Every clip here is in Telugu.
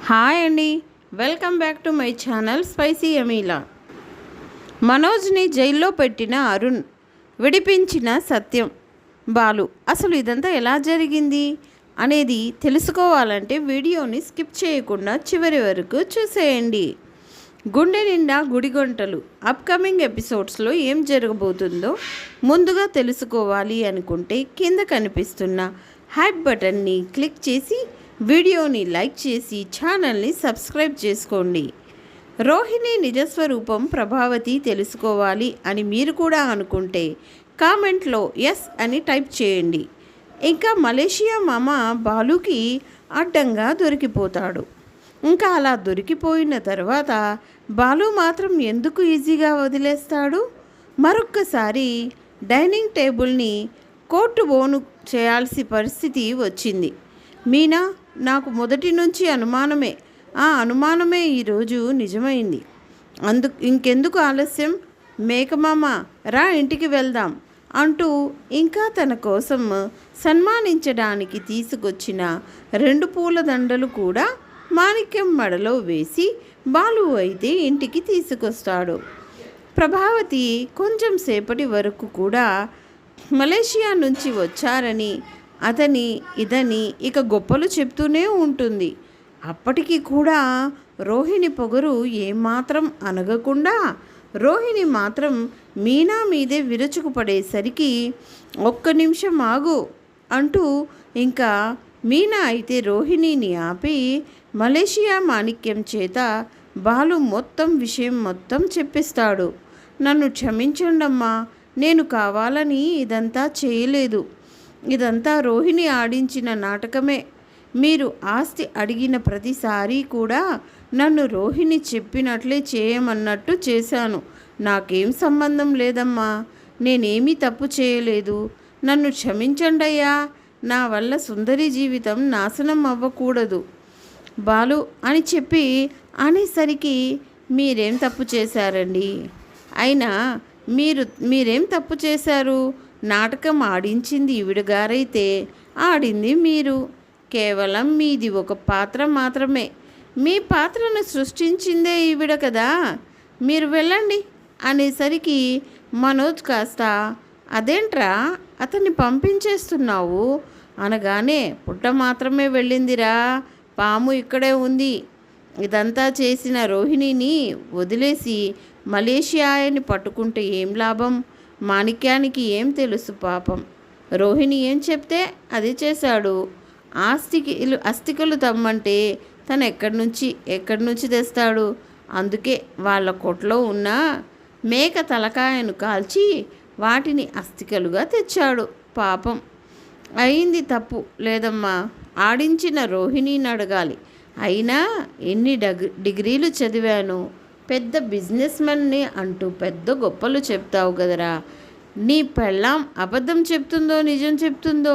హాయ్ అండి, welcome back to my channel spicy Ameela. మనోజ్ని జైల్లో పెట్టిన అరుణ్, విడిపించిన సత్యం, బాలు. అసలు ఇదంతా ఎలా జరిగింది అనేది తెలుసుకోవాలంటే వీడియోని స్కిప్ చేయకుండా చివరి వరకు చూసేయండి. గుండె నిండా గుడిగంటలు అప్కమింగ్ ఎపిసోడ్స్లో ఏం జరగబోతుందో ముందుగా తెలుసుకోవాలి అనుకుంటే కింద కనిపిస్తున్న హైప్ బటన్ని క్లిక్ చేసి వీడియోని లైక్ చేసి ఛానల్ని సబ్స్క్రైబ్ చేసుకోండి. రోహిణి నిజస్వరూపం ప్రభావతి తెలుసుకోవాలి అని మీరు కూడా అనుకుంటే కామెంట్లో ఎస్ అని టైప్ చేయండి. ఇంకా మలేషియా మామ బాలుకి అడ్డంగా దొరికిపోతాడు. ఇంకా అలా దొరికిపోయిన తర్వాత బాలు మాత్రం ఎందుకు ఈజీగా వదిలేస్తాడు? మరొక్కసారి డైనింగ్ టేబుల్ని కోర్టు బోను చేయాల్సి పరిస్థితి వచ్చింది. మీనా, నాకు మొదటి నుంచి అనుమానమే. ఆ అనుమానమే ఈరోజు నిజమైంది. ఇంకెందుకు ఆలస్యం? మేకమామ రా, ఇంటికి వెళ్దాం అంటూ ఇంకా తన కోసం సన్మానించడానికి తీసుకొచ్చిన 2 పూల దండలు కూడా మాణిక్యం మెడలో వేసి బాలు అయితే ఇంటికి తీసుకొస్తాడు. ప్రభావతి కొంచెం సేపటి వరకు కూడా మలేషియా నుంచి వచ్చారని అతని ఇదని ఇక గొప్పలు చెప్తూనే ఉంటుంది. అప్పటికి కూడా రోహిణి పొగరు ఏమాత్రం అనగకుండా రోహిణి మాత్రం మీనా మీదే విరుచుకుపడేసరికి ఒక్క నిమిషం ఆగు అంటూ ఇంకా మీనా అయితే రోహిణిని ఆపి మలేషియా మాణిక్యం చేత బాలు విషయం మొత్తం చెప్పిస్తాడు. నన్ను క్షమించండమ్మా, నేను కావాలని ఇదంతా చేయలేదు. ఇదంతా రోహిణి ఆడించిన నాటకమే. మీరు ఆస్తి అడిగిన ప్రతిసారి కూడా నన్ను రోహిణి చెప్పినట్లే చేయమన్నట్టు చేశాను. నాకేం సంబంధం లేదమ్మా, నేనేమీ తప్పు చేయలేదు. నన్ను క్షమించండయ్యా, నా వల్ల సుందరి జీవితం నాశనం అవ్వకూడదు బాలు అని చెప్పి అనేసరికి మీరేం తప్పు చేశారండి? అయినా మీరేం తప్పు చేశారు? నాటకం ఆడించింది ఈవిడగారైతే ఆడింది మీరు. కేవలం మీది ఒక పాత్ర మాత్రమే. మీ పాత్రను సృష్టించిందే ఈవిడ కదా. మీరు వెళ్ళండి అనేసరికి మనోజ్ కాస్త అదేంట్రా అతన్ని పంపించేస్తున్నావు అనగానే, పుట్ట మాత్రమే వెళ్ళిందిరా, పాము ఇక్కడే ఉంది. ఇదంతా చేసిన రోహిణిని వదిలేసి మలేషియాని పట్టుకుంటే ఏం లాభం? మాణిక్యానికి ఏం తెలుసు పాపం. రోహిణి ఏం చెప్తే అది చేశాడు. అస్థికలు తమ్మంటే తను ఎక్కడి నుంచి తెస్తాడు? అందుకే వాళ్ళ కొట్లో ఉన్న మేక తలకాయను కాల్చి వాటిని అస్థికలుగా తెచ్చాడు. పాపం. అయింది తప్పు లేదమ్మా, ఆడించిన రోహిణిని అడగాలి. అయినా ఎన్ని డిగ్రీలు చదివాను, పెద్ద బిజినెస్ మెన్ని అంటూ పెద్ద గొప్పలు చెప్తావు కదరా. నీ పెళ్ళాం అబద్ధం చెప్తుందో నిజం చెప్తుందో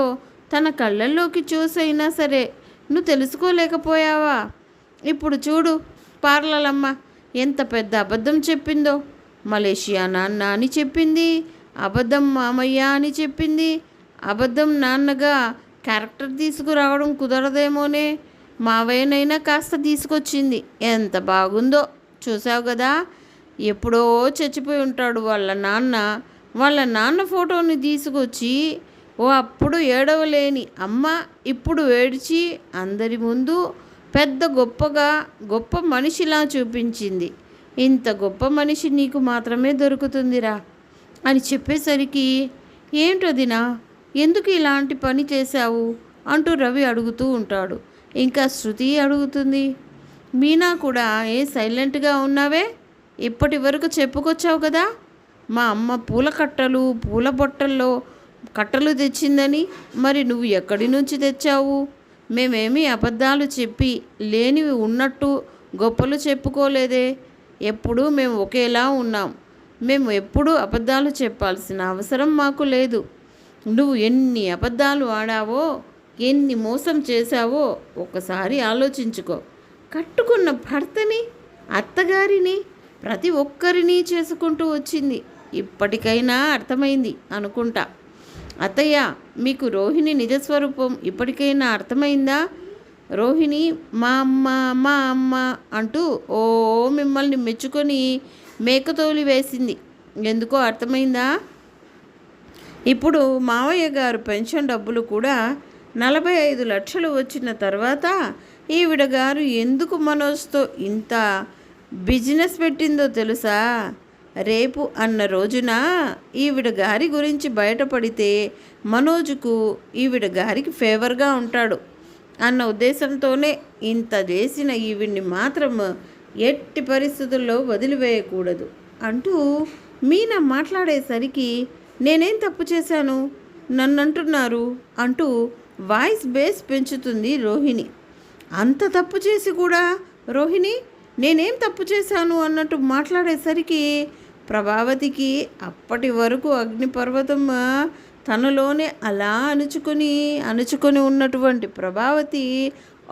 తన కళ్ళల్లోకి చూసైనా సరే నువ్వు తెలుసుకోలేకపోయావా? ఇప్పుడు చూడు పార్లలమ్మ ఎంత పెద్ద అబద్ధం చెప్పిందో. మలేషియా నాన్న అని చెప్పింది, అబద్ధం మామయ్య అని చెప్పింది. అబద్ధం నాన్నగా క్యారెక్టర్ తీసుకురావడం కుదరదేమోనే, మావయ్యనైనా కాస్త తీసుకొచ్చింది. ఎంత బాగుందో చూసావు కదా. ఎప్పుడో చచ్చిపోయి ఉంటాడు వాళ్ళ నాన్న ఫోటోని తీసుకొచ్చి అప్పుడు ఏడవలేని అమ్మ ఇప్పుడు ఏడ్చి అందరి ముందు పెద్ద గొప్ప మనిషిలా చూపించింది. ఇంత గొప్ప మనిషి నీకు మాత్రమే దొరుకుతుందిరా అని చెప్పేసరికి, ఏంటోదినా ఎందుకు ఇలాంటి పని చేశావు అంటూ రవి అడుగుతూ ఉంటాడు. ఇంకా శృతి అడుగుతుంది, మీనా కూడా సైలెంట్గా ఉన్నావే, ఇప్పటి వరకు చెప్పుకొచ్చావు కదా మా అమ్మ పూల బొట్టల్లో కట్టలు తెచ్చిందని. మరి నువ్వు ఎక్కడి నుంచి తెచ్చావు? మేమేమీ అబద్ధాలు చెప్పి లేనివి ఉన్నట్టు గొప్పలు చెప్పుకోలేదే. ఎప్పుడూ మేము ఒకేలా ఉన్నాం. మేము ఎప్పుడూ అబద్ధాలు చెప్పాల్సిన అవసరం మాకు లేదు. నువ్వు ఎన్ని అబద్ధాలు ఆడావో, ఎన్ని మోసం చేశావో ఒక్కసారి ఆలోచించుకో. కట్టుకున్న భర్తని, అత్తగారిని, ప్రతి ఒక్కరిని చేసుకుంటూ వచ్చింది. ఇప్పటికైనా అర్థమైంది అనుకుంటా. అత్తయ్య, మీకు రోహిణి నిజస్వరూపం ఇప్పటికైనా అర్థమైందా? రోహిణి మా అమ్మ మా అమ్మ అంటూ ఓ మిమ్మల్ని మెచ్చుకొని మేకతోలి వేసింది. ఎందుకో అర్థమైందా? ఇప్పుడు మావయ్య గారు పెన్షన్ డబ్బులు కూడా 45 లక్షలు వచ్చిన తర్వాత ఈవిడ గారు ఎందుకు మనోజ్తో ఇంత బిజినెస్ పెట్టిందో తెలుసా? రేపు అన్న రోజున ఈవిడ గారి గురించి బయటపడితే మనోజ్కు ఈవిడ గారికి ఫేవర్గా ఉంటాడు అన్న ఉద్దేశంతోనే ఇంత చేసిన ఈవిడ్ని మాత్రం ఎట్టి పరిస్థితుల్లో వదిలివేయకూడదు అంటూ మీనా మాట్లాడేసరికి నేనేం తప్పు చేశాను, నన్నంటున్నారు అంటూ వాయిస్ బేస్ పెంచుతుంది రోహిణి. అంత తప్పు చేసి కూడా రోహిణి నేనేం తప్పు చేశాను అన్నట్టు మాట్లాడేసరికి ప్రభావతికి అప్పటి వరకు అగ్నిపర్వతం తనలోనే అలా అణుచుకొని ఉన్నటువంటి ప్రభావతి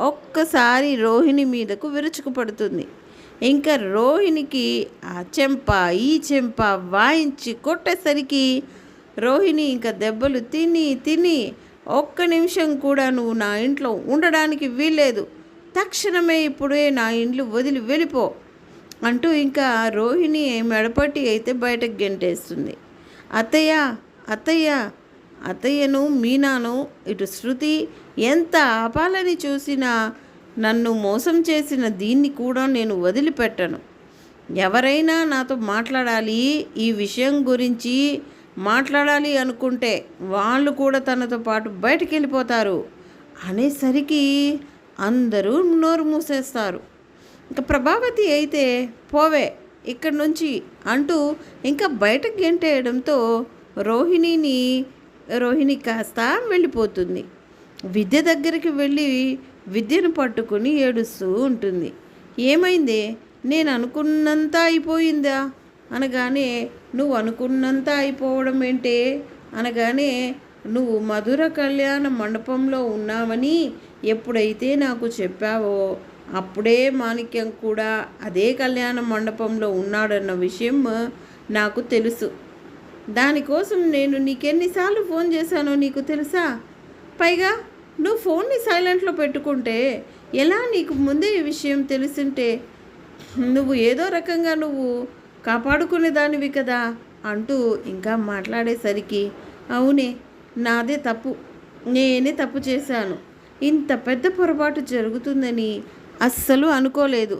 ఒక్కసారి రోహిణి మీదకు విరుచుకుపడుతుంది. ఇంకా రోహిణికి ఆ చెంప ఈ చెంప వాయించి కొట్టేసరికి రోహిణి ఇంకా దెబ్బలు తిని ఒక్క నిమిషం కూడా నువ్వు నా ఇంట్లో ఉండడానికి వీల్లేదు, తక్షణమే ఇప్పుడే నా ఇంట్లో వదిలి వెళ్ళిపో అంటూ ఇంకా రోహిణి మెడపట్టి అయితే బయటకు గెంటేస్తుంది. అత్తయ్య అత్తయ్య అత్తయ్యను మీనాను ఇటు శృతి ఎంత ఆపాలని చూసినా నన్ను మోసం చేసిన దీన్ని కూడా నేను వదిలిపెట్టను. ఎవరైనా నాతో మాట్లాడాలి, ఈ విషయం గురించి మాట్లాడాలి అనుకుంటే వాళ్ళు కూడా తనతో పాటు బయటికి వెళ్ళిపోతారు అనేసరికి అందరూ నోరు మూసేస్తారు. ఇంకా ప్రభావతి అయితే పోవే ఇక్కడి నుంచి అంటూ ఇంకా బయటకు గెంటేయడంతో రోహిణి కాస్త వెళ్ళిపోతుంది. విద్య దగ్గరికి వెళ్ళి విద్యను పట్టుకుని ఏడుస్తూ ఉంటుంది. ఏమైందే, నేను అనుకున్నంత అయిపోయిందా అనగానే నువ్వు అనుకున్నంత అయిపోవడం ఏంటే అనగానే నువ్వు మధుర కళ్యాణ మండపంలో ఉన్నావని ఎప్పుడైతే నాకు చెప్పావో అప్పుడే మాణిక్యం కూడా అదే కళ్యాణ మండపంలో ఉన్నాడన్న విషయం నాకు తెలుసు. దానికోసం నేను నీకెన్నిసార్లు ఫోన్ చేశానో నీకు తెలుసా? పైగా నువ్వు ఫోన్ని సైలెంట్లో పెట్టుకుంటే ఎలా? నీకు ముందే ఈ విషయం తెలుసుంటే నువ్వు ఏదో రకంగా నువ్వు కాపాడుకునేదానివి కదా అంటూ ఇంకా మాట్లాడేసరికి అవునే, నాదే తప్పు, నేనే తప్పు చేశాను, ఇంత పెద్ద పొరపాటు జరుగుతుందని అస్సలు అనుకోలేదు,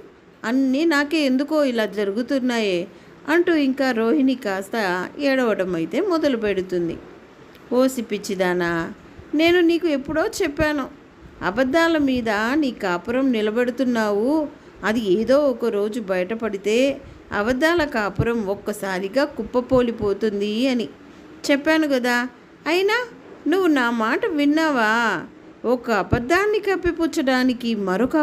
అన్నీ నాకే ఎందుకో ఇలా జరుగుతున్నాయే అంటూ ఇంకా రోహిణి కాస్త ఏడవడం అయితే మొదలు పెడుతుంది. ఓసి పిచ్చిదానా, నేను నీకు ఎప్పుడో చెప్పాను, అబద్ధాల మీద నీ కాపురం నిలబెడుతున్నావు, అది ఏదో ఒక రోజు బయటపడితే అబద్ధాల కాపురం ఒక్కసారిగా కుప్పపోలిపోతుంది అని చెప్పాను కదా. అయినా నువ్వు నా మాట విన్నావా? ఒక అబద్ధాన్ని కప్పిపుచ్చడానికి మరొక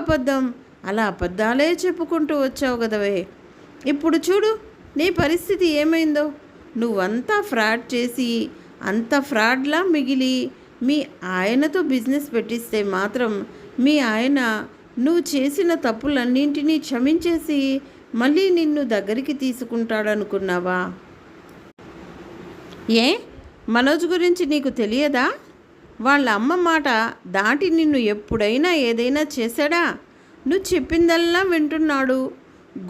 అబద్ధం అలా అబద్ధాలే చెప్పుకుంటూ వచ్చావు కదవే. ఇప్పుడు చూడు నీ పరిస్థితి ఏమైందో. నువ్వంతా ఫ్రాడ్ చేసి అంత ఫ్రాడ్లా మిగిలి మీ ఆయనతో బిజినెస్ పెట్టిస్తే మాత్రం మీ ఆయన నువ్వు చేసిన తప్పులన్నింటినీ క్షమించేసి మళ్ళీ నిన్ను దగ్గరికి తీసుకుంటాడనుకున్నావా? ఏ మనోజ్ గురించి నీకు తెలియదా? వాళ్ళ అమ్మ మాట దాటి నిన్ను ఎప్పుడైనా ఏదైనా చేశాడా? నువ్వు చెప్పిందల్లా వింటున్నాడు,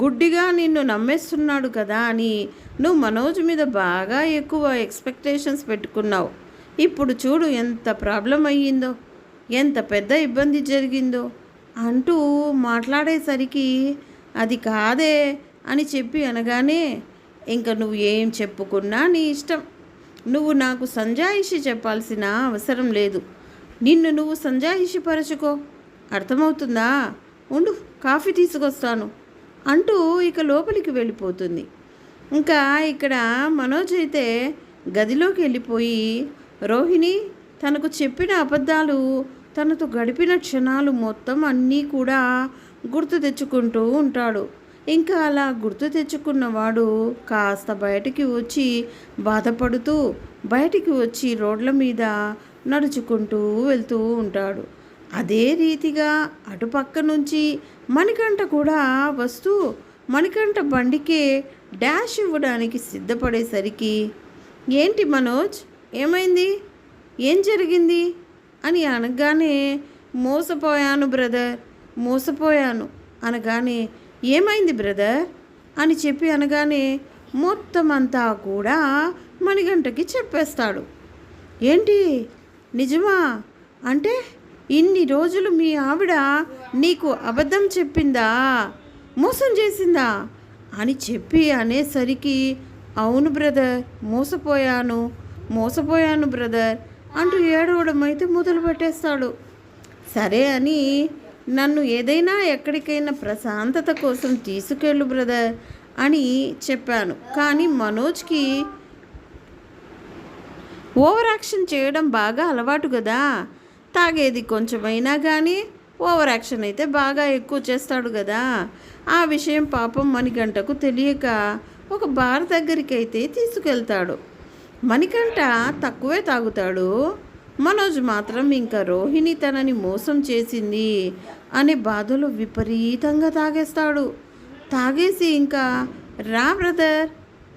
గుడ్డిగా నిన్ను నమ్మేస్తున్నాడు కదా అని నువ్వు మనోజ్ మీద బాగా ఎక్కువ ఎక్స్పెక్టేషన్స్ పెట్టుకున్నావు. ఇప్పుడు చూడు ఎంత ప్రాబ్లం అయ్యిందో, ఎంత పెద్ద ఇబ్బంది జరిగిందో అంటూ మాట్లాడేసరికి అది కాదే అని చెప్పి అనగానే ఇంకా నువ్వు ఏం చెప్పుకున్నా నీ ఇష్టం, నువ్వు నాకు సంజాయిషి చెప్పాల్సిన అవసరం లేదు, నిన్ను నువ్వు సంజాయిషి పరచుకో, అర్థమవుతుందా? ఉండు కాఫీ తీసుకొస్తాను అంటూ ఇక లోపలికి వెళ్ళిపోతుంది. ఇంకా ఇక్కడ మనోజ్ అయితే గదిలోకి వెళ్ళిపోయి రోహిణి తనకు చెప్పిన అబద్ధాలు, తనతో గడిపిన క్షణాలు మొత్తం అన్నీ కూడా గుర్తు తెచ్చుకుంటూ ఉంటాడు. ఇంకా అలా గుర్తు తెచ్చుకున్నవాడు కాస్త బయటికి వచ్చి బాధపడుతూ బయటికి వచ్చి రోడ్ల మీద నడుచుకుంటూ వెళ్తూ ఉంటాడు. అదే రీతిగా అటుపక్క నుంచి మణికంఠ కూడా వస్తూ మణికంఠ బండికే డాష్ ఇవ్వడానికి సిద్ధపడేసరికి ఏంటి మనోజ్, ఏమైంది, ఏం జరిగింది అని అనగానే మోసపోయాను బ్రదర్, మోసపోయాను అనగానే, ఏమైంది బ్రదర్ అని చెప్పి అనగానే మొత్తం అంతా కూడా మణికంఠకి చెప్పేస్తాడు. ఏంటి, నిజమా? అంటే ఇన్ని రోజులు మీ ఆవిడ నీకు అబద్ధం చెప్పిందా, మోసం చేసిందా అని చెప్పి అనేసరికి, అవును బ్రదర్, మోసపోయాను మోసపోయాను బ్రదర్ అంటూ ఏడవడం అయితే మొదలు పెట్టేస్తాడు. సరే అని, నన్ను ఏదైనా ఎక్కడికైనా ప్రశాంతత కోసం తీసుకెళ్ళు బ్రదర్ అని చెప్పాను. కానీ మనోజ్కి ఓవర్ యాక్షన్ చేయడం బాగా అలవాటు కదా. తాగేది కొంచెమైనా కానీ ఓవర్ యాక్షన్ అయితే బాగా ఎక్కువ చేస్తాడు కదా. ఆ విషయం పాపం మణికంఠకు తెలియక ఒక బార్ దగ్గరికి అయితే తీసుకెళ్తాడు. మణికంఠ తక్కువే తాగుతాడు. మనోజ్ మాత్రం ఇంకా రోహిణి తనని మోసం చేసింది అనే బాధలో విపరీతంగా తాగేస్తాడు. తాగేసి ఇంకా రా బ్రదర్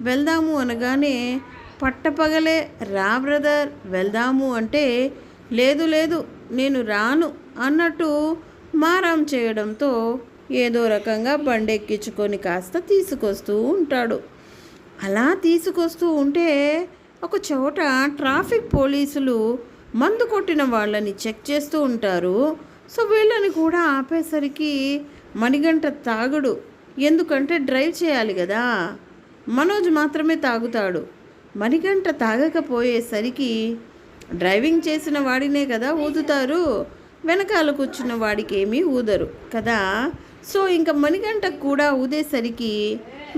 వెళ్దాము అనగానే, పట్టపగలే రా బ్రదర్ వెళ్దాము అంటే, లేదు లేదు నేను రాను అన్నట్టు మారం చేయడంతో ఏదో రకంగా బండెక్కించుకొని కాస్త తీసుకొస్తూ ఉంటాడు. అలా తీసుకొస్తూ ఉంటే ఒక చోట ట్రాఫిక్ పోలీసులు మందు కొట్టిన వాళ్ళని చెక్ చేస్తూ ఉంటారు. సో వీళ్ళని కూడా ఆపేసరికి మణికంఠ తాగడు, ఎందుకంటే డ్రైవ్ చేయాలి కదా. మనోజ్ మాత్రమే తాగుతాడు. మణికంఠ తాగకపోయేసరికి డ్రైవింగ్ చేసిన వాడినే కదా ఊదుతారు, వెనకాల కూర్చున్న వాడికి ఏమీ ఊదరు కదా. సో ఇంకా మణికంఠకు కూడా ఊదేసరికి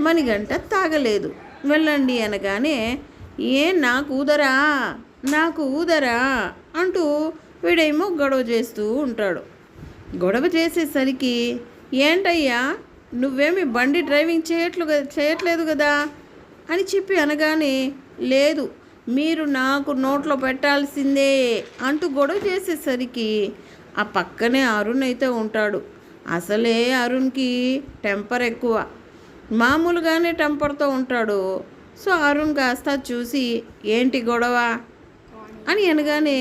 మణికంఠ తాగలేదు. వెళ్ళండి అనగానే, నాకు ఊదరా అంటూ వీడేమో గొడవ చేస్తూ ఉంటాడు. గొడవ చేసేసరికి, ఏంటయ్యా నువ్వేమి బండి డ్రైవింగ్ చేయట్లేదు కదా అని చెప్పి అనగానే, లేదు మీరు నాకు నోట్లో పెట్టాల్సిందే అంటూ గొడవ చేసేసరికి ఆ పక్కనే అరుణ్ అయితే ఉంటాడు. అసలే అరుణ్కి టెంపర్ ఎక్కువ, మామూలుగానే టెంపర్తో ఉంటాడు. సో అరుణ్ కాస్త చూసి, ఏంటి గొడవ అని అనగానే,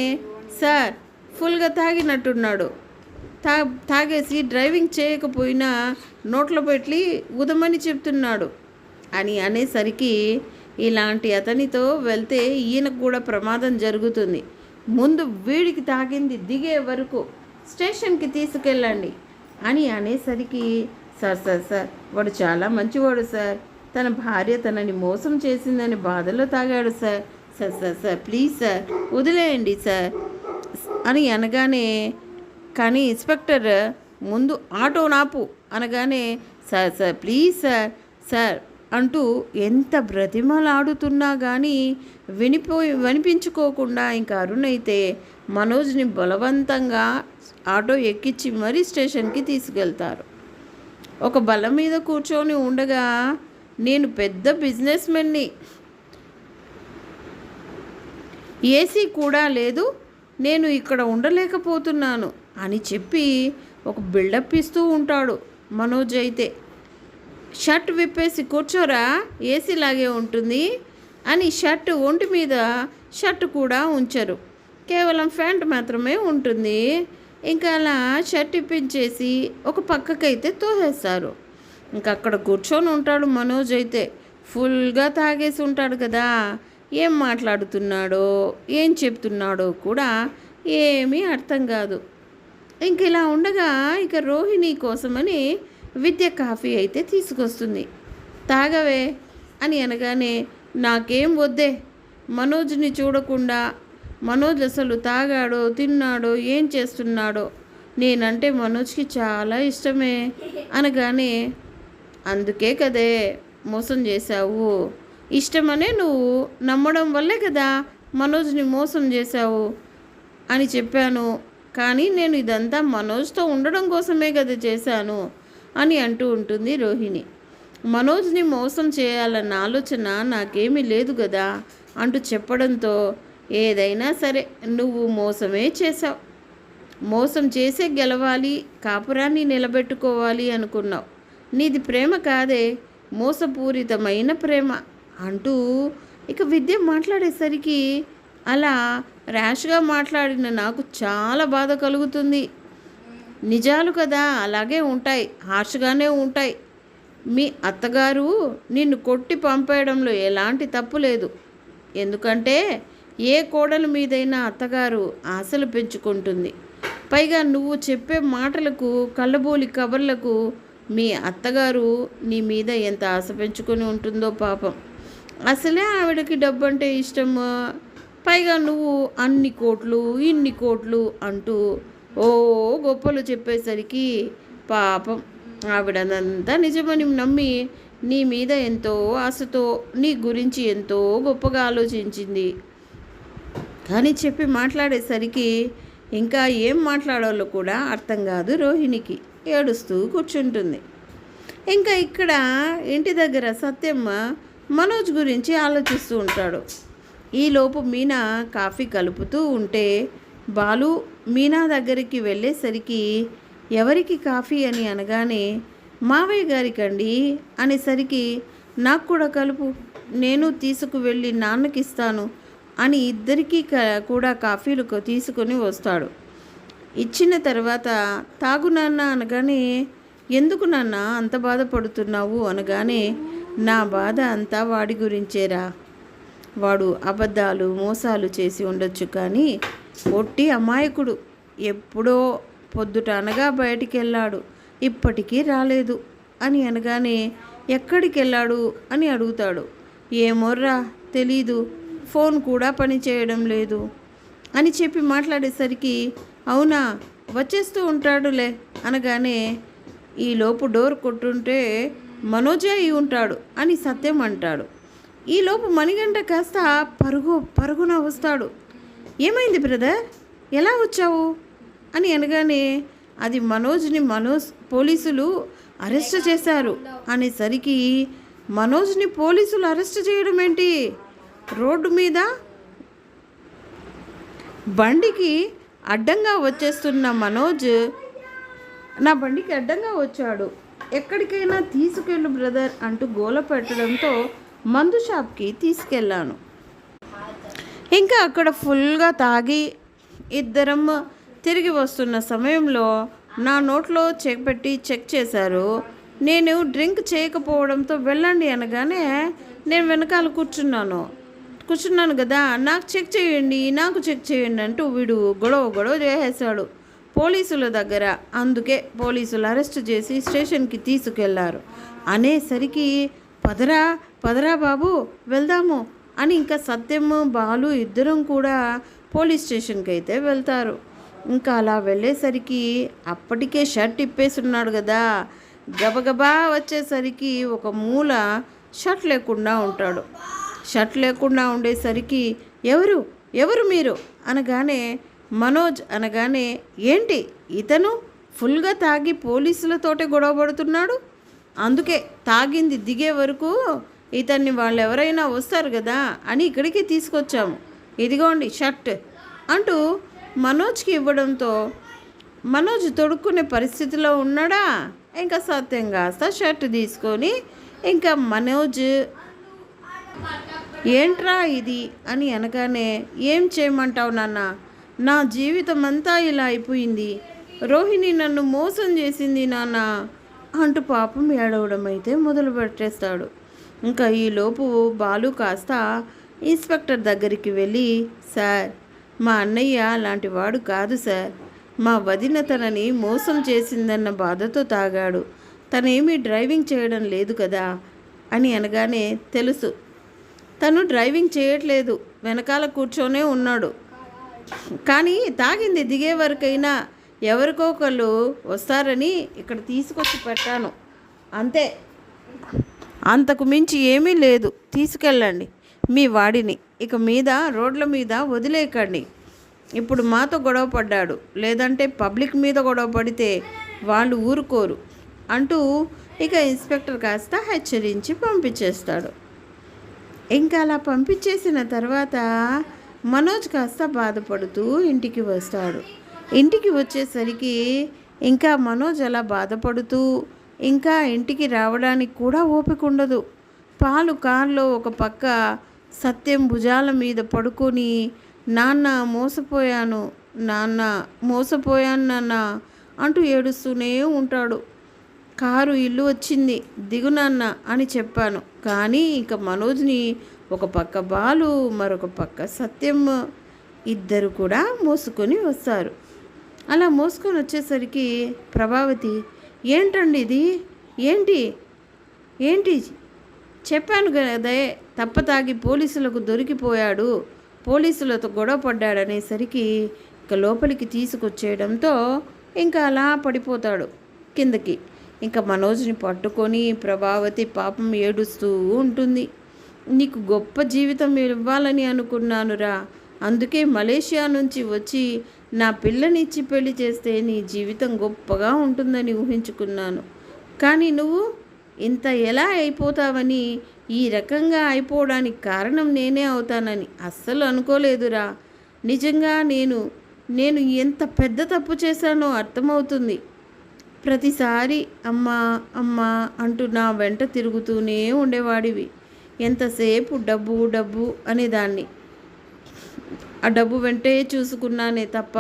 సార్ ఫుల్గా తాగినట్టున్నాడు, తాగేసి డ్రైవింగ్ చేయకపోయినా నోట్లో పెట్టి ఉదమని చెప్తున్నాడు అని అనేసరికి, ఇలాంటి అతనితో వెళ్తే ఈయనకు కూడా ప్రమాదం జరుగుతుంది, ముందు వీడికి తాగింది దిగే వరకు స్టేషన్కి తీసుకెళ్ళండి అని అనేసరికి, సార్ వాడు చాలా మంచివాడు సార్, తన భార్య తనని మోసం చేసిందని బాధలో తాగాడు సార్, సార్ ప్లీజ్ సార్ వదిలేయండి సార్ అని అనగానే, కానీ ఇన్స్పెక్టర్ ముందు ఆటో నాపు అనగానే, సార్ ప్లీజ్ సార్ అంటూ ఎంత బ్రతిమలాడుతున్నా కానీ వినిపించుకోకుండా ఇంకా అరుణ్ అయితే మనోజ్ని బలవంతంగా ఆటో ఎక్కించి మరీ స్టేషన్కి తీసుకెళ్తారు. ఒక బల్ల మీద కూర్చొని ఉండగా, నేను పెద్ద బిజినెస్ మెన్ని, ఏసీ కూడా లేదు, నేను ఇక్కడ ఉండలేకపోతున్నాను అని చెప్పి ఒక బిల్డప్ ఇస్తూ ఉంటాడు. మనోజ్ అయితే, షర్ట్ విప్పేసి కూర్చోరా, ఏసీలాగే ఉంటుంది అని షర్ట్ ఒంటి మీద షర్ట్ కూడా ఉంచరు, కేవలం ప్యాంట్ మాత్రమే ఉంటుంది. ఇంకా అలా షర్ట్ ఇప్పించేసి ఒక పక్కకైతే తోసేస్తారు. ఇంకా అక్కడ కూర్చొని ఉంటాడు మనోజ్ అయితే. ఫుల్గా తాగేసి ఉంటాడు కదా, ఏం మాట్లాడుతున్నాడో ఏం చెప్తున్నాడో కూడా ఏమీ అర్థం కాదు. ఇంక ఇలా ఉండగా ఇక రోహిణి కోసమని విద్య కాఫీ అయితే తీసుకొస్తుంది. తాగవే అని అనగానే, నాకేం వద్దే, మనోజ్ని చూడకుండా, మనోజ్ అసలు తాగాడో తిన్నాడో ఏం చేస్తున్నాడో, నేనంటే మనోజ్కి చాలా ఇష్టమే అనగానే, అందుకే కదే మోసం చేశావు, ఇష్టమనే నువ్వు నమ్మడం వల్లే కదా మనోజ్ని మోసం చేశావు అని చెప్పాను, కానీ నేను ఇదంతా మనోజ్తో ఉండడం కోసమే కదా చేశాను అని అంటూ ఉంటుంది రోహిణి. మనోజ్ని మోసం చేయాలన్న ఆలోచన నాకేమీ లేదు కదా అంటూ చెప్పడంతో, ఏదైనా సరే నువ్వు మోసమే చేశావు, మోసం చేసే గెలవాలి, కాపురాన్ని నిలబెట్టుకోవాలి అనుకున్నావు, నీది ప్రేమ కాదే, మోసపూరితమైన ప్రేమ అంటూ ఇక విద్య మాట్లాడేసరికి, అలా ర్యాష్గా మాట్లాడిన నాకు చాలా బాధ కలుగుతుంది, నిజాలు కదా, అలాగే ఉంటాయి, హార్ష్గానే ఉంటాయి. మీ అత్తగారు నిన్ను కొట్టి పంపేయడంలో ఎలాంటి తప్పు లేదు. ఎందుకంటే ఏ కోడలు మీదైనా అత్తగారు ఆశలు పెంచుకుంటుంది. పైగా నువ్వు చెప్పే మాటలకు, కళ్ళబోలి కబర్లకు మీ అత్తగారు నీ మీద ఎంత ఆశ పెంచుకొని ఉంటుందో పాపం. అసలే ఆవిడకి డబ్బు అంటే ఇష్టము. పైగా నువ్వు అన్ని కోట్లు ఇన్ని కోట్లు అంటూ ఓ గొప్పలు చెప్పేసరికి పాపం ఆవిడనంతా నిజమని నమ్మి నీ మీద ఎంతో ఆశతో నీ గురించి ఎంతో గొప్పగా ఆలోచించింది. కానీ చెప్పి మాట్లాడేసరికి ఇంకా ఏం మాట్లాడాలో కూడా అర్థం కాదు రోహిణికి. ఏడుస్తూ కూర్చుంటుంది. ఇంకా ఇక్కడ ఇంటి దగ్గర సత్యమ్మ మనోజ్ గురించి ఆలోచిస్తూ ఉంటాడు. ఈలోపు మీనా కాఫీ కలుపుతూ ఉంటే బాలు మీనా దగ్గరికి వెళ్ళేసరికి ఎవరికి కాఫీ అని అనగానే మావయ్య గారికండి అనేసరికి నాకు కూడా కలుపు, నేను తీసుకువెళ్ళి నాన్నకి ఇస్తాను అని ఇద్దరికీ కూడా కాఫీలు తీసుకొని వస్తాడు. ఇచ్చిన తర్వాత తాగు నాన్న అనగానే ఎందుకు నాన్న అంత బాధపడుతున్నావు అనగానే నా బాధ అంతా వాడి గురించేరా. వాడు అబద్ధాలు మోసాలు చేసి ఉండొచ్చు, కానీ ఒట్టి అమాయకుడు. ఎప్పుడో పొద్దుట అనగా బయటికి వెళ్ళాడు, ఇప్పటికీ రాలేదు అని అనగానే ఎక్కడికి వెళ్ళాడు అని అడుగుతాడు. ఏమోర్రా తెలీదు, ఫోన్ కూడా పని చేయడం లేదు అని చెప్పి మాట్లాడేసరికి అవునా వచ్చేస్తూ ఉంటాడులే అనగానే ఈలోపు డోర్ కొట్టుంటే మనోజే అయి ఉంటాడు అని సత్యం అంటాడు. ఈలోపు మణిగంట కాస్త పరుగున వస్తాడు. ఏమైంది బ్రదర్, ఎలా వచ్చావు అని అనగానే అది మనోజ్ పోలీసులు అరెస్ట్ చేశారు అనేసరికి మనోజ్ని పోలీసులు అరెస్ట్ చేయడం ఏంటి? రోడ్డు మీద బండికి అడ్డంగా వచ్చేస్తున్న మనోజ్ నా బండికి అడ్డంగా వచ్చాడు, ఎక్కడికైనా తీసుకెళ్ళు బ్రదర్ అంటూ గోల పెట్టడంతో మందు షాప్కి తీసుకెళ్ళాను. ఇంకా అక్కడ ఫుల్గా తాగి ఇద్దరం తిరిగి వస్తున్న సమయంలో నా నోట్లో చెక్ చేశారు. నేను డ్రింక్ చేయకపోవడంతో వెళ్ళండి అనగానే నేను వెనకాల కూర్చున్నాను కదా, నాకు చెక్ చేయండి అంటూ వీడు గొడవ చేసేశాడు పోలీసుల దగ్గర. అందుకే పోలీసులు అరెస్ట్ చేసి స్టేషన్కి తీసుకెళ్లారు అనేసరికి పదరా బాబు వెళ్దాము అని ఇంకా సత్యము బాలు ఇద్దరం కూడా పోలీస్ స్టేషన్కి అయితే వెళ్తారు. ఇంకా అలా వెళ్ళేసరికి అప్పటికే షర్ట్ ఇప్పేస్తున్నాడు కదా, గబగబా వచ్చేసరికి ఒక మూల షర్ట్ లేకుండా ఉంటాడు. షర్ట్ లేకుండా ఉండేసరికి ఎవరు మీరు అనగానే మనోజ్ అనగానే ఏంటి ఇతను ఫుల్గా తాగి పోలీసులతోటే గొడవ పడుతున్నాడు, అందుకే తాగింది దిగే వరకు ఇతన్ని వాళ్ళు ఎవరైనా వస్తారు కదా అని ఇక్కడికి తీసుకొచ్చాము, ఇదిగోండి షర్ట్ అంటూ మనోజ్కి ఇవ్వడంతో మనోజ్ తొడుక్కునే పరిస్థితిలో ఉన్నాడా. ఇంకా సత్యం కాస్త షర్ట్ తీసుకొని ఇంకా మనోజ్ ఏంట్రా ఇది అని అనగానే ఏం చేయమంటావు నాన్న, నా జీవితం అంతా ఇలా అయిపోయింది, రోహిణి నన్ను మోసం చేసింది నాన్న అంటూ పాపం ఏడవడం అయితే మొదలు పెట్టేస్తాడు. ఇంకా ఈలోపు బాలు కాస్త ఇన్స్పెక్టర్ దగ్గరికి వెళ్ళి సార్ మా అన్నయ్య అలాంటి వాడు కాదు సార్, మా వదిన తనని మోసం చేసిందన్న బాధతో తాగాడు, తనేమీ డ్రైవింగ్ చేయడం లేదు కదా అని అనగానే తెలుసు తను డ్రైవింగ్ చేయట్లేదు, వెనకాల కూర్చొనే ఉన్నాడు, కానీ తాగింది దిగే వరకైనా ఎవరికో ఒకళ్ళు వస్తారని ఇక్కడ తీసుకొచ్చి పెట్టాను అంతే, అంతకు మించి ఏమీ లేదు, తీసుకెళ్ళండి మీ వాడిని, ఇక మీద రోడ్ల మీద వదిలేయకండి, ఇప్పుడు మాతో గొడవ పడ్డాడు, లేదంటే పబ్లిక్ మీద గొడవ పడితే వాళ్ళు ఊరుకోరు అంటూ ఇక ఇన్స్పెక్టర్ కాస్త హెచ్చరించి పంపించేస్తాడు. ఇంకా అలా పంపించేసిన తర్వాత మనోజ్ కాస్త బాధపడుతూ ఇంటికి వస్తాడు. ఇంటికి వచ్చేసరికి ఇంకా మనోజ్ అలా బాధపడుతూ ఇంకా ఇంటికి రావడానికి కూడా ఓపిక ఉండదు. పాలు కారులో ఒక పక్క సత్యం భుజాల మీద పడుకొని నాన్న మోసపోయాను నాన్న అంటూ ఏడుస్తూనే ఉంటాడు. కారు ఇల్లు వచ్చింది, దిగు నాన్న అని చెప్పాను. కానీ ఇక మనోజ్ని ఒక పక్క బాలు, మరొక పక్క సత్యం ఇద్దరు కూడా మోసుకొని వస్తారు. అలా మోసుకొని వచ్చేసరికి ప్రభావతి, ఏంటండి ఇది, ఏంటి ఏంటి చెప్పాను కదే, తప్పతాగి పోలీసులకు దొరికిపోయాడు, పోలీసులతో గొడవ పడ్డాడనేసరికి ఇక లోపలికి తీసుకొచ్చేయడంతో ఇంకా అలా పడిపోతాడు కిందకి. ఇంకా మనోజ్ని పట్టుకొని ప్రభావతి పాపం ఏడుస్తూ ఉంటుంది. నీకు గొప్ప జీవితం ఇవ్వాలని అనుకున్నానురా, అందుకే మలేషియా నుంచి వచ్చి నా పిల్లనిచ్చి పెళ్లి చేస్తే నీ జీవితం గొప్పగా ఉంటుందని ఊహించుకున్నాను. కానీ నువ్వు ఇంత ఎలా అయిపోతావని, ఈ రకంగా అయిపోవడానికి కారణం నేనే అవుతానని అస్సలు అనుకోలేదురా. నిజంగా నేను ఎంత పెద్ద తప్పు చేశానో అర్థమవుతుంది. ప్రతిసారి అమ్మా అమ్మా అంటూ నా వెంట తిరుగుతూనే ఉండేవాడివి. ఎంతసేపు డబ్బు డబ్బు అనేదాన్ని. ఆ డబ్బు వెంటే చూసుకున్నానే తప్ప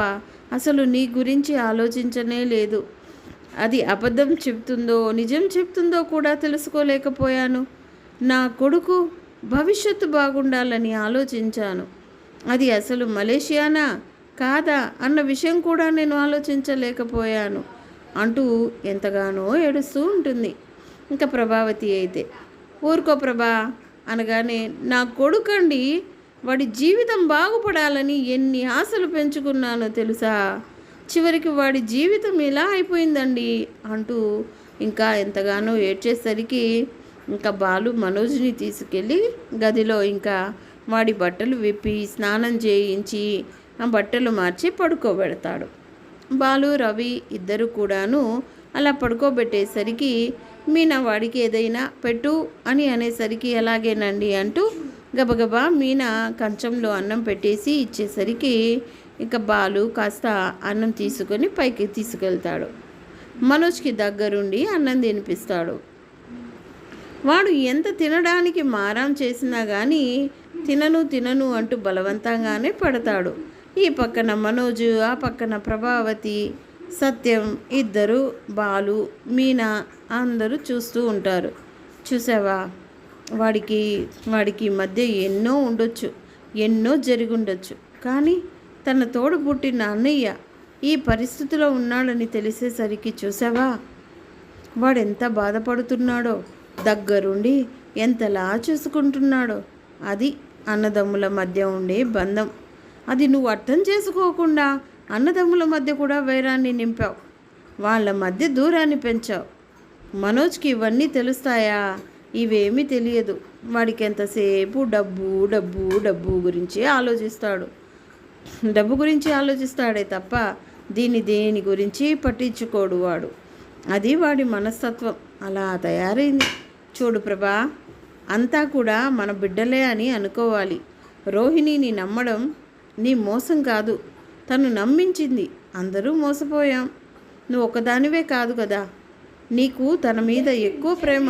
అసలు నీ గురించి ఆలోచించనే లేదు. అది అబద్ధం చెప్తుందో నిజం చెప్తుందో కూడా తెలుసుకోలేకపోయాను. నా కొడుకు భవిష్యత్తు బాగుండాలని ఆలోచించాను. అది అసలు మలేషియానా కాదా అన్న విషయం కూడా నేను ఆలోచించలేకపోయాను అంటూ ఎంతగానో ఏడుస్తూ ఉంటుంది. ఇంకా ప్రభావతి అయితే, ఊరుకో ప్రభా అనగానే, నా కొడుకండి, వాడి జీవితం బాగుపడాలని ఎన్ని ఆశలు పెంచుకున్నానో తెలుసా, చివరికి వాడి జీవితం ఇలా అయిపోయిందండి అంటూ ఇంకా ఎంతగానో ఏడ్చేసరికి ఇంకా బాలు మనోజ్ని తీసుకెళ్ళి గదిలో ఇంకా వాడి బట్టలు విప్పి స్నానం చేయించి ఆ బట్టలు మార్చి పడుకోబెడతాడు. బాలు రవి ఇద్దరు కూడాను అలా పడుకోబెట్టేసరికి మీనా వాడికి ఏదైనా పెట్టు అని అనేసరికి అలాగేనండి అంటూ గబగబా మీనా కంచంలో అన్నం పెట్టేసి ఇచ్చేసరికి ఇక బాలు కాస్త అన్నం తీసుకొని పైకి తీసుకెళ్తాడు. మనోజ్కి దగ్గరుండి అన్నం తినిపిస్తాడు. వాడు ఎంత తినడానికి మారం చేసినా కానీ తినను అంటూ బలవంతంగానే పడతాడు. ఈ పక్కన మనోజు, ఆ పక్కన ప్రభావతి, సత్యం ఇద్దరు, బాలు, మీనా అందరూ చూస్తూ ఉంటారు. చూసావా, వాడికి మధ్య ఎన్నో ఉండొచ్చు, ఎన్నో జరిగి ఉండొచ్చు, కానీ తన తోడు పుట్టిన అన్నయ్య ఈ పరిస్థితిలో ఉన్నాడని తెలిసేసరికి చూసావా వాడెంత బాధపడుతున్నాడో, దగ్గరుండి ఎంతలా చూసుకుంటున్నాడో. అది అన్నదమ్ముల మధ్య ఉండే బంధం. అది నువ్వు అర్థం చేసుకోకుండా అన్నదమ్ముల మధ్య కూడా వైరాన్ని నింపావు, వాళ్ళ మధ్య దూరాన్ని పెంచావు. మనోజ్కి ఇవన్నీ తెలుస్తాయా? ఇవేమీ తెలియదు. వాడికి ఎంతసేపు డబ్బు డబ్బు డబ్బు గురించి ఆలోచిస్తాడు. డబ్బు గురించి ఆలోచిస్తాడే తప్ప దేని గురించి పట్టించుకోడు వాడు. అది వాడి మనస్తత్వం అలా తయారైంది. చూడు ప్రభా, అంతా కూడా మన బిడ్డలే అని అనుకోవాలి. రోహిణిని నమ్మడం నీ మోసం కాదు, తను నమ్మించింది. అందరూ మోసపోయాం. నువ్వు ఒకదానివే కాదు కదా. నీకు తన మీద ఎక్కువ ప్రేమ,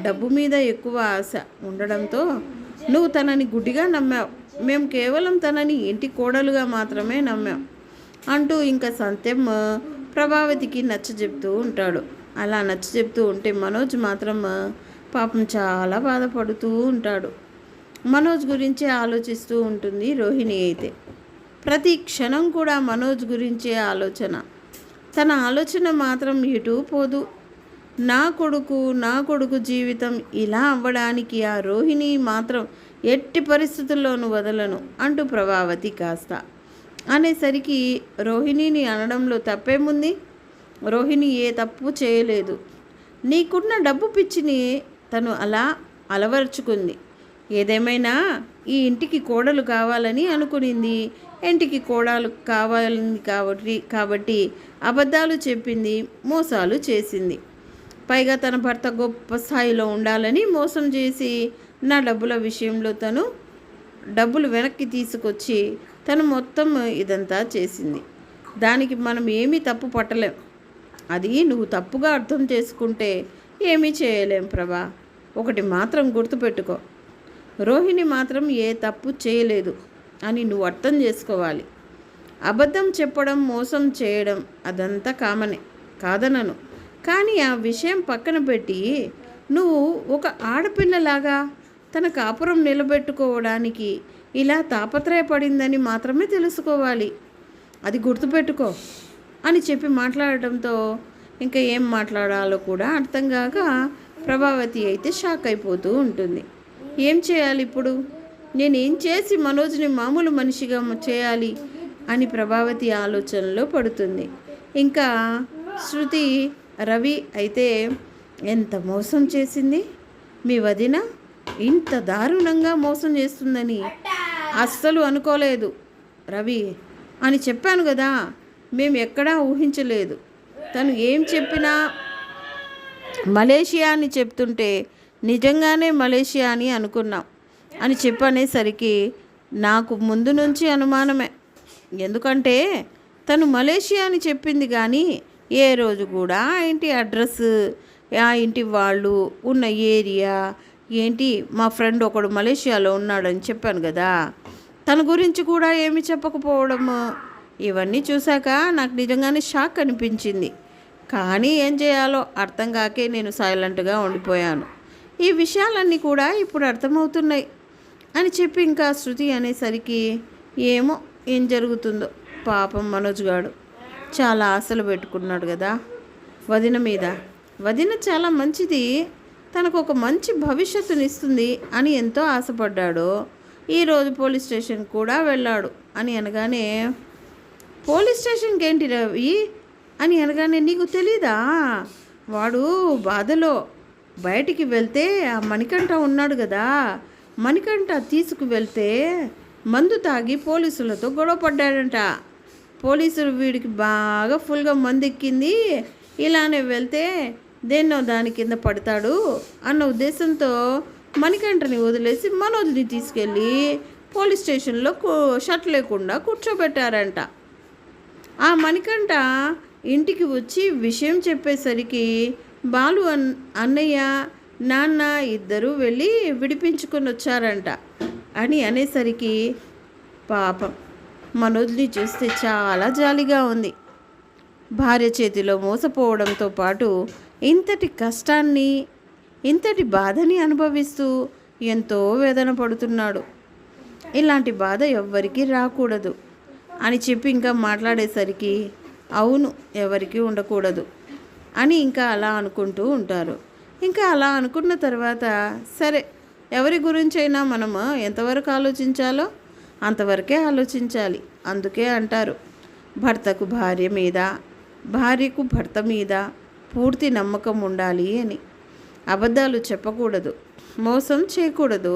డబ్బు మీద ఎక్కువ ఆశ ఉండడంతో నువ్వు తనని గుడ్డిగా నమ్మావు. మేము కేవలం తనని ఇంటి కోడలుగా మాత్రమే నమ్మాం అంటూ ఇంకా సత్యం ప్రభావతికి నచ్చజెప్తూ ఉంటాడు. అలా నచ్చజెప్తూ ఉంటే మనోజ్ మాత్రం పాపం చాలా బాధపడుతూ ఉంటాడు. మనోజ్ గురించే ఆలోచిస్తూ ఉంటుంది రోహిణి. అయితే ప్రతి క్షణం కూడా మనోజ్ గురించే ఆలోచన. తన ఆలోచన మాత్రం ఎటూ పోదు. నా కొడుకు జీవితం ఇలా అవ్వడానికి ఆ రోహిణి మాత్రం ఎట్టి పరిస్థితుల్లోనూ వదలను అంటూ ప్రభావతి కాస్త అనేసరికి రోహిణిని అనడంలో తప్పేముంది? రోహిణి ఏ తప్పు చేయలేదు. నీకున్న డబ్బు పిచ్చిని తను అలా అలవరుచుకుంది. ఏదేమైనా ఈ ఇంటికి కోడలు కావాలని అనుకునింది. ఇంటికి కోడలు కావాలని కాబట్టి అబద్ధాలు చెప్పింది, మోసాలు చేసింది. పైగా తన భర్త గొప్ప స్థాయిలో ఉండాలని మోసం చేసి నా డబ్బుల విషయంలో తను డబ్బులు వెనక్కి తీసుకొచ్చి తను మొత్తం ఇదంతా చేసింది. దానికి మనం ఏమీ తప్పు పట్టలేం. అది నువ్వు తప్పుగా అర్థం చేసుకుంటే ఏమీ చేయలేం ప్రభా. ఒకటి మాత్రం గుర్తుపెట్టుకో, రోహిణి మాత్రం ఏ తప్పు చేయలేదు అని నువ్వు అర్థం చేసుకోవాలి. అబద్ధం చెప్పడం, మోసం చేయడం అదంతా కామనే. కాదనను. కానీ ఆ విషయం పక్కన పెట్టి నువ్వు ఒక ఆడపిల్లలాగా తన కాపురం నిలబెట్టుకోవడానికి ఇలా తాపత్రయపడిందని మాత్రమే తెలుసుకోవాలి. అది గుర్తుపెట్టుకో అని చెప్పి మాట్లాడటంతో ఇంకా ఏం మాట్లాడాలో కూడా అర్థం కాక ప్రభావతి అయితే షాక్ అయిపోతూ ఉంటుంది. ఏం చేయాలి ఇప్పుడు? నేనేం చేసి మనోజ్ని మామూలు మనిషిగా చేయాలి అని ప్రభావతి ఆలోచనలో పడుతుంది. ఇంకా శృతి రవి అయితే ఎంత మోసం చేసింది, మీ వదిన ఇంత దారుణంగా మోసం చేస్తుందని అస్సలు అనుకోలేదు రవి అని చెప్పాను కదా. మేము ఎక్కడా ఊహించలేదు. తను ఏం చెప్పినా మలేషియా అని చెప్తుంటే నిజంగానే మలేషియా అని అనుకున్నాం అని చెప్పనేసరికి నాకు ముందు నుంచి అనుమానమే. ఎందుకంటే తను మలేషియా అని చెప్పింది కానీ ఏ రోజు కూడా ఆ ఇంటి అడ్రస్, ఆ ఇంటి వాళ్ళు ఉన్న ఏరియా ఏంటి, మా ఫ్రెండ్ ఒకడు మలేషియాలో ఉన్నాడని చెప్పాను కదా, తన గురించి కూడా ఏమి చెప్పకపోవడము, ఇవన్నీ చూశాక నాకు నిజంగానే షాక్ అనిపించింది. కానీ ఏం చేయాలో అర్థం కాకే నేను సైలెంట్గా ఉండిపోయాను. ఈ విషయాలన్నీ కూడా ఇప్పుడు అర్థమవుతున్నాయి అని చెప్పి ఇంకా శృతి అనేసరికి ఏమో ఏం జరుగుతుందో. పాపం మనోజ్ గాడు చాలా ఆశలు పెట్టుకున్నాడు కదా వదిన మీద. వదిన చాలా మంచిది, తనకు ఒక మంచి భవిష్యత్తునిస్తుంది అని ఎంతో ఆశపడ్డాడు. ఈరోజు పోలీస్ స్టేషన్ కూడా వెళ్ళాడు అని అనగానే, పోలీస్ స్టేషన్కి ఏంటి రవి అని అనగానే, నీకు తెలీదా వాడు బాధలో బయటికి వెళ్తే ఆ మణికంఠ ఉన్నాడు కదా, మణికంఠ తీసుకువెళ్తే మందు తాగి పోలీసులతో గొడవ పడ్డాడంట. పోలీసులు వీడికి బాగా ఫుల్గా మందు ఎక్కింది, ఇలానే వెళ్తే దేన్నో దాని కింద పడతాడు అన్న ఉద్దేశంతో మణికంఠని వదిలేసి మనోజ్ని తీసుకెళ్ళి పోలీస్ స్టేషన్లో షర్ట్ లేకుండా కూర్చోబెట్టారంట. ఆ మణికంఠ ఇంటికి వచ్చి విషయం చెప్పేసరికి బాలు అన్నయ్య నాన్న ఇద్దరూ వెళ్ళి విడిపించుకొని వచ్చారంట అని అనేసరికి పాపం మనోజ్ని చూస్తే చాలా జాలిగా ఉంది. భార్య చేతిలో మోసపోవడంతో పాటు ఇంతటి కష్టాన్ని, ఇంతటి బాధని అనుభవిస్తూ ఎంతో వేదన పడుతున్నాడు. ఇలాంటి బాధ ఎవ్వరికీ రాకూడదు అని చెప్పి ఇంకా మాట్లాడేసరికి అవును ఎవరికి ఉండకూడదు అని ఇంకా అలా అనుకుంటూ ఉంటారు. ఇంకా అలా అనుకున్న తర్వాత సరే ఎవరి గురించైనా మనము ఎంతవరకు ఆలోచించాలో అంతవరకే ఆలోచించాలి. అందుకే అంటారు భర్తకు భార్య మీద, భార్యకు భర్త మీద పూర్తి నమ్మకం ఉండాలి అని. అబద్ధాలు చెప్పకూడదు, మోసం చేయకూడదు.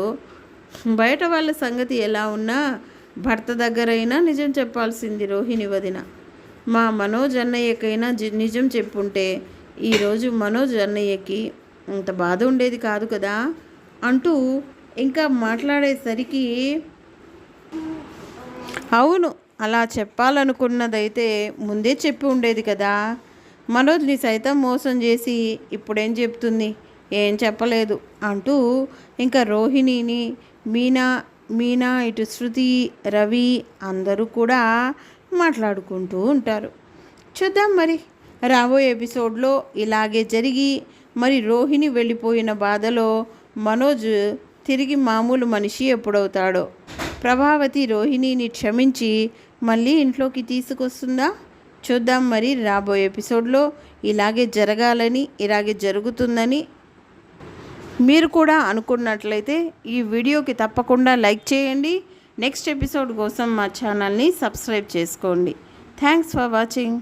బయట వాళ్ళ సంగతి ఎలా ఉన్నా భర్త దగ్గరైనా నిజం చెప్పాల్సింది రోహిణి వదిన. మా మనోజ్ అన్నయ్యకైనా నిజం చెప్పుంటే ఈరోజు మనోజ్ అన్నయ్యకి అంత బాధ ఉండేది కాదు కదా అంటూ ఇంకా మాట్లాడేసరికి అవును అలా చెప్పాలనుకున్నదైతే ముందే చెప్పి ఉండేది కదా. మనోజ్ని సైతం మోసం చేసి ఇప్పుడేం చెప్తుంది, ఏం చెప్పలేదు అంటూ ఇంకా రోహిణిని, మీనా ఇటు శృతి, రవి అందరూ కూడా మాట్లాడుకుంటూ ఉంటారు. చూద్దాం మరి రాబోయే ఎపిసోడ్లో ఇలాగే జరిగి మరి రోహిణి వెళ్ళిపోయిన బాధలో మనోజ్ తిరిగి మామూలు మనిషి ఎప్పుడవుతాడో, ప్రభావతి రోహిణిని క్షమించి మళ్ళీ ఇంట్లోకి తీసుకొస్తుందా చూద్దాం. మరి రాబోయే ఎపిసోడ్లో ఇలాగే జరగాలని, ఇలాగే జరుగుతుందని మీరు కూడా అనుకున్నట్లయితే ఈ వీడియోకి తప్పకుండా లైక్ చేయండి. నెక్స్ట్ ఎపిసోడ్ కోసం మా ఛానల్ని సబ్స్క్రైబ్ చేసుకోండి. Thanks for watching.